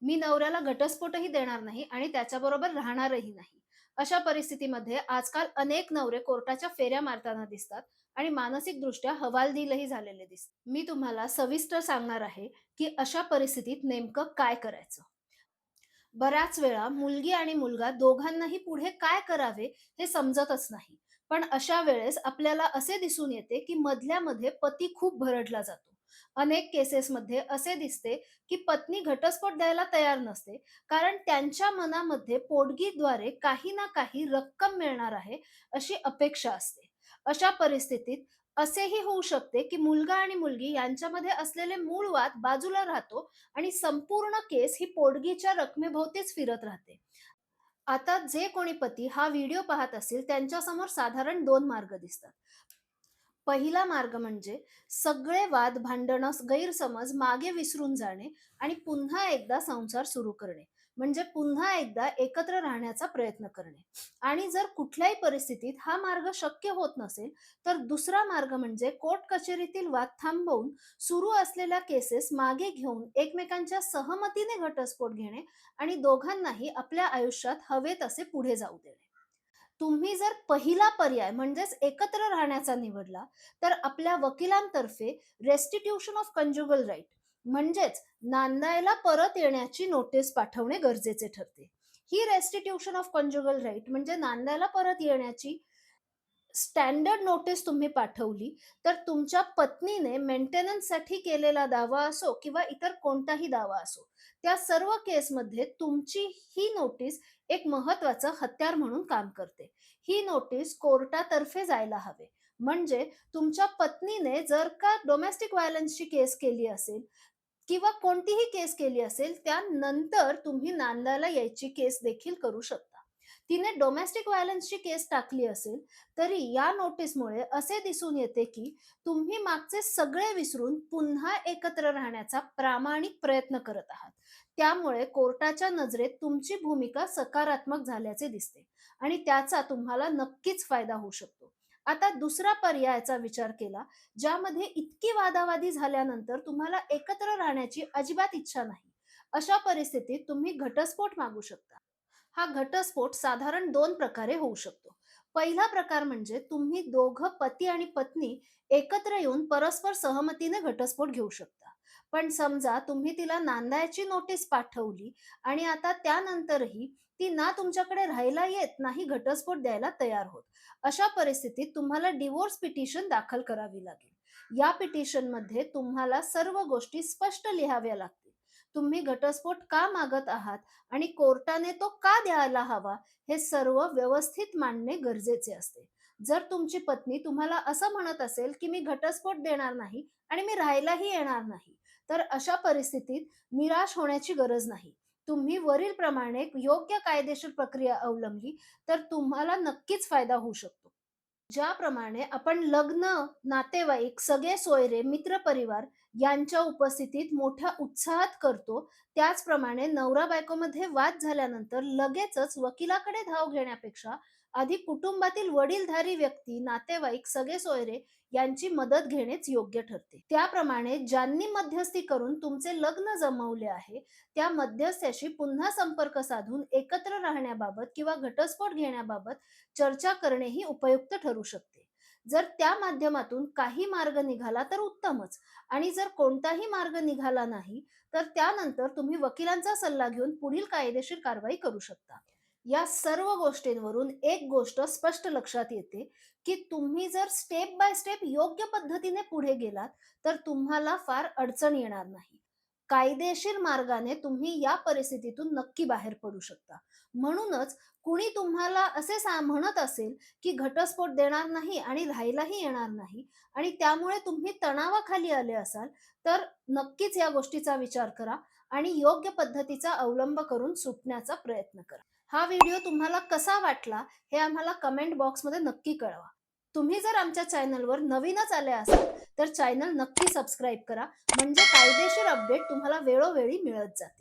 मी नवऱ्याला घटस्फोटही देणार नाही आणि त्याच्याबरोबर राहणारही नाही. अशा परिस्थितीमध्ये आजकाल अनेक नवरे कोर्टाच्या फेऱ्या मारताना दिसतात आणि मानसिकदृष्ट्या हवालदिलही झालेले दिसतात. मी तुम्हाला सविस्तर सांगणार आहे, की अशा परिस्थितीत नेमकं काय करायचं. बऱ्याच वेळा मुलगी आणि मुलगा दोघांनाही पुढे काय करावे हे समजतच नाही. पण अशा वेळेस आपल्याला असे दिसून येते, की मधल्यामध्ये पती खूप भरडला जातो. अनेक केसेसमध्ये असे दिसते, की पत्नी घटस्फोट द्यायला तयार नसते, कारण त्यांच्या मनामध्ये पोटगीद्वारे काही ना काही रक्कम मिळणार आहे, अशी अपेक्षा असते. अशा परिस्थितीत असेही होऊ शकते, की मुलगा आणि मुलगी यांच्यामध्ये असलेले मूळ वाद बाजूला राहतो आणि संपूर्ण केस ही पोटगीच्या रकमेभोवतीच फिरत राहते. आता जे कोणी पती हा व्हिडिओ पाहत असतील त्यांच्यासमोर साधारण 2 मार्ग दिसतात. पहिला मार्ग म्हणजे सगळे वाद, भांडणं, गैरसमज मागे विसरून जाणे आणि पुन्हा एकदा संसार सुरू करणे. म्हणजे पुन्हा एकदा एकत्र राहण्याचा प्रयत्न करणे. आणि जर कुठल्याही परिस्थितीत हा मार्ग शक्य होत नसेल, तर दुसरा मार्ग म्हणजे कोर्ट कचेरीतील वाद थांबवून सुरू असलेल्या केसेस मागे घेऊन एकमेकांच्या सहमतीने घटस्फोट घेणे आणि दोघांनाही आपल्या आयुष्यात हवे तसे पुढे जाऊ देणे. तुम्ही जर पहिला पर्याय म्हणजेच एकत्र राहण्याचा निवडला, तर आपल्या वकिलांतर्फे रेस्टिट्यूशन ऑफ कंजुगल राईट म्हणजेच नांदायला परत येण्याची नोटीस पाठवणे गरजेचे ठरते. ही रेस्टिट्यूशन ऑफ कंजुगल राईट म्हणजे नांदायला परत येण्याची स्टँडर्ड नोटीस तुम्ही पाठवली, तर तुमच्या पत्नीने मेंटेनन्ससाठी केलेला दावा असो किंवा इतर कोणताही दावा असो, त्या सर्व केसमध्ये तुमची ही नोटीस एक महत्त्वाचं हत्यार म्हणून काम करते. ही नोटीस कोर्टातर्फे जायला हवे. म्हणजे तुमच्या पत्नीने जर का डोमेस्टिक व्हायलन्सची केस केली असेल किंवा कोणतीही केस केली असेल, त्यानंतर तुम्ही नांदायला यायची केस देखील करू शकता. तिने डोमेस्टिक व्हायलन्सची केस टाकली असेल, तरी या नोटीसमुळे असे दिसून येते, की तुम्ही मागचे सगळे विसरून पुन्हा एकत्र राहण्याचा प्रामाणिक प्रयत्न करत आहात. त्यामुळे कोर्टाच्या नजरेत तुमची भूमिका सकारात्मक झाल्याचे दिसते आणि त्याचा तुम्हाला नक्कीच फायदा होऊ शकतो. आता दुसरा पर्यायाचा विचार केला, ज्यामध्ये इतकी वादावादी झाल्यानंतर तुम्हाला एकत्र राहण्याची अजिबात इच्छा नाही. अशा परिस्थितीत तुम्ही घटस्फोट मागू शकता. हा घटस्फोट साधारण 2 प्रकारे होऊ शकतो. पहिला प्रकार म्हणजे तुम्ही दोघं पती आणि पत्नी एकत्र येऊन परस्पर सहमतीने घटस्फोट घेऊ शकता. पण समजा तुम्ही तिला नांदायची नोटीस पाठवली आणि आता त्यानंतरही ती ना तुमच्याकडे राहायला येत, नाही घटस्फोट द्यायला तयार होत. अशा परिस्थितीत तुम्हाला डिव्होर्स पिटिशन दाखल करावी लागेल. या पिटिशनमध्ये तुम्हाला सर्व गोष्टी स्पष्ट लिहाव्या लागतील. तुम्ही घटस्फोट का मागत आहात आणि कोर्टाने तो का द्यायला हवा, हे सर्व व्यवस्थित मांडणे गरजेचे असते. जर तुमची पत्नी तुम्हाला असं म्हणत असेल, की मी घटस्फोट देणार नाही आणि मी राहायलाही येणार नाही, तर अशा परिस्थितीत निराश होण्याची गरज नाही. तुम्ही वरीलप्रमाणे योग्य कायदेशीर प्रक्रिया अवलंबली, तर तुम्हाला नक्कीच फायदा होऊ शकतो. ज्याप्रमाणे आपण लग्न, नातेवाईक, सगळे सोयरे, मित्रपरिवार यांच्या उपस्थितीत मोठ्या उत्साहात करतो, त्याचप्रमाणे नवरा-बायकोमध्ये वाद झाल्यानंतर लगेचच वकिलाकडे धाव घेण्यापेक्षा आधी कुटुंबातील वडीलधारी व्यक्ती, नातेवाईक, सगळे-सोयरे यांची मदत घेणेच योग्य ठरते. त्याप्रमाणे ज्यांनी मध्यस्थी करून तुमचे लग्न जमवले आहे, त्या मध्यस्थ्याशी पुन्हा संपर्क साधून एकत्र राहण्याबाबत किंवा घटस्फोट घेण्याबाबत चर्चा करणेही उपयुक्त ठरू शकते. जर त्या माध्यमातून काही मार्ग निघाला तर उत्तमच आणि जर कोणताही मार्ग निघाला नाही, तर त्यानंतर तुम्ही वकिलांचा सल्ला घेऊन पुढील कायदेशीर कारवाई करू शकता. या सर्व गोष्टींवरून एक गोष्ट स्पष्ट लक्षात येते, की तुम्ही जर स्टेप बाय स्टेप योग्य पद्धतीने पुढे गेलात, तर तुम्हाला फार अडचण येणार नाही. कायदेशीर मार्गाने तुम्ही या परिस्थितीतून नक्की बाहेर पडू शकता. म्हणूनच कुणी तुम्हाला असे म्हणत असेल, की घटस्फोट देणार नाही आणि राहायलाही येणार नाही आणि त्यामुळे तुम्ही तणावाखाली आले असाल, तर नक्कीच या गोष्टीचा विचार करा आणि योग्य पद्धतीचा अवलंब करून सुटण्याचा प्रयत्न करा. हा व्हिडिओ तुम्हाला कसा वाटला, हे आम्हाला कमेंट बॉक्समध्ये नक्की कळवा. तुम्ही जर आमच्या चॅनलवर नवीनच आले असाल, तर चॅनल नक्की सबस्क्राईब करा, म्हणजे कायदेशीर अपडेट तुम्हाला वेळोवेळी मिळत जातील.